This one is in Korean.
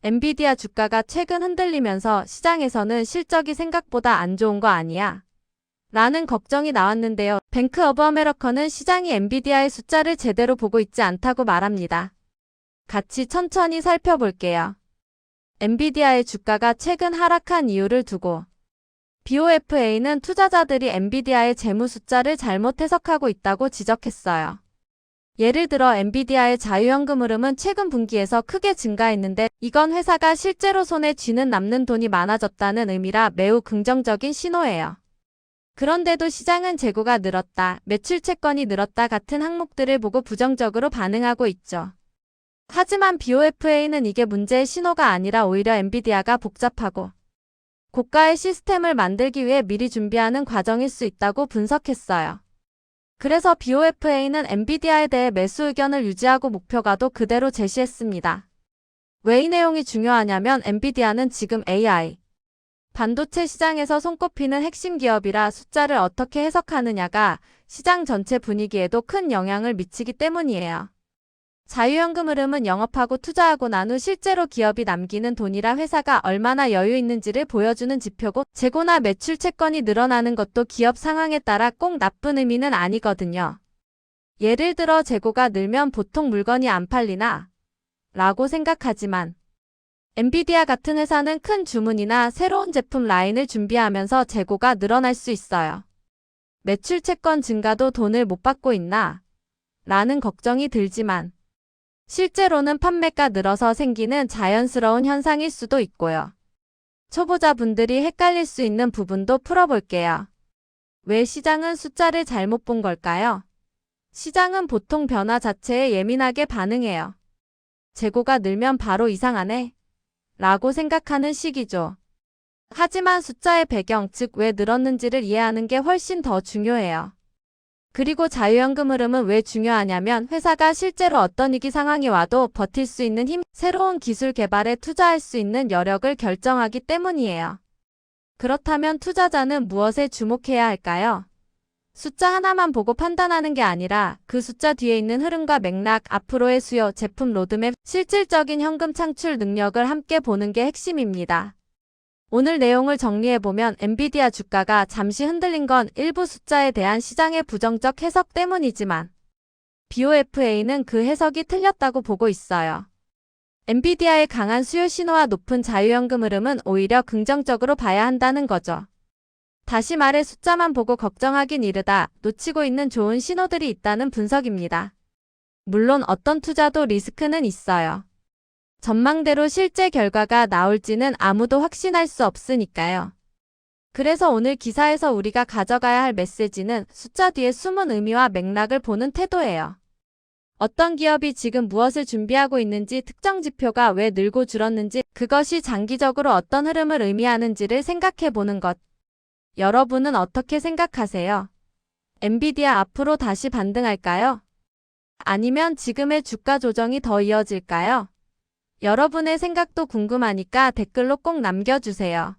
엔비디아 주가가 최근 흔들리면서 시장에서는 실적이 생각보다 안 좋은 거 아니야? 라는 걱정이 나왔는데요. 뱅크 오브 아메리카는 시장이 엔비디아의 숫자를 제대로 보고 있지 않다고 말합니다. 같이 천천히 살펴볼게요. 엔비디아의 주가가 최근 하락한 이유를 두고 BofA는 투자자들이 엔비디아의 재무 숫자를 잘못 해석하고 있다고 지적했어요. 예를 들어 엔비디아의 자유현금 흐름은 최근 분기에서 크게 증가했는데 이건 회사가 실제로 손에 쥐는 남는 돈이 많아졌다는 의미라 매우 긍정적인 신호예요. 그런데도 시장은 재고가 늘었다, 매출 채권이 늘었다 같은 항목들을 보고 부정적으로 반응하고 있죠. 하지만 BofA는 이게 문제의 신호가 아니라 오히려 엔비디아가 복잡하고 고가의 시스템을 만들기 위해 미리 준비하는 과정일 수 있다고 분석했어요. 그래서 BofA는 엔비디아에 대해 매수 의견을 유지하고 목표가도 그대로 제시했습니다. 왜 이 내용이 중요하냐면 엔비디아는 지금 AI, 반도체 시장에서 손꼽히는 핵심 기업이라 숫자를 어떻게 해석하느냐가 시장 전체 분위기에도 큰 영향을 미치기 때문이에요. 자유현금 흐름은 영업하고 투자하고 난 후 실제로 기업이 남기는 돈이라 회사가 얼마나 여유 있는지를 보여주는 지표고 재고나 매출 채권이 늘어나는 것도 기업 상황에 따라 꼭 나쁜 의미는 아니거든요. 예를 들어 재고가 늘면 보통 물건이 안 팔리나? 라고 생각하지만 엔비디아 같은 회사는 큰 주문이나 새로운 제품 라인을 준비하면서 재고가 늘어날 수 있어요. 매출 채권 증가도 돈을 못 받고 있나? 라는 걱정이 들지만 실제로는 판매가 늘어서 생기는 자연스러운 현상일 수도 있고요. 초보자분들이 헷갈릴 수 있는 부분도 풀어볼게요. 왜 시장은 숫자를 잘못 본 걸까요? 시장은 보통 변화 자체에 예민하게 반응해요. 재고가 늘면 바로 이상하네? 라고 생각하는 시기죠. 하지만 숫자의 배경, 즉 왜 늘었는지를 이해하는 게 훨씬 더 중요해요. 그리고 자유현금 흐름은 왜 중요하냐면 회사가 실제로 어떤 위기 상황이 와도 버틸 수 있는 힘, 새로운 기술 개발에 투자할 수 있는 여력을 결정하기 때문이에요. 그렇다면 투자자는 무엇에 주목해야 할까요? 숫자 하나만 보고 판단하는 게 아니라 그 숫자 뒤에 있는 흐름과 맥락, 앞으로의 수요, 제품 로드맵, 실질적인 현금 창출 능력을 함께 보는 게 핵심입니다. 오늘 내용을 정리해보면 엔비디아 주가가 잠시 흔들린 건 일부 숫자에 대한 시장의 부정적 해석 때문이지만 BofA는 그 해석이 틀렸다고 보고 있어요. 엔비디아의 강한 수요 신호와 높은 자유현금 흐름은 오히려 긍정적으로 봐야 한다는 거죠. 다시 말해 숫자만 보고 걱정하긴 이르다, 놓치고 있는 좋은 신호들이 있다는 분석입니다. 물론 어떤 투자도 리스크는 있어요. 전망대로 실제 결과가 나올지는 아무도 확신할 수 없으니까요. 그래서 오늘 기사에서 우리가 가져가야 할 메시지는 숫자 뒤에 숨은 의미와 맥락을 보는 태도예요. 어떤 기업이 지금 무엇을 준비하고 있는지, 특정 지표가 왜 늘고 줄었는지, 그것이 장기적으로 어떤 흐름을 의미하는지를 생각해 보는 것. 여러분은 어떻게 생각하세요? 엔비디아 앞으로 다시 반등할까요? 아니면 지금의 주가 조정이 더 이어질까요? 여러분의 생각도 궁금하니까 댓글로 꼭 남겨주세요.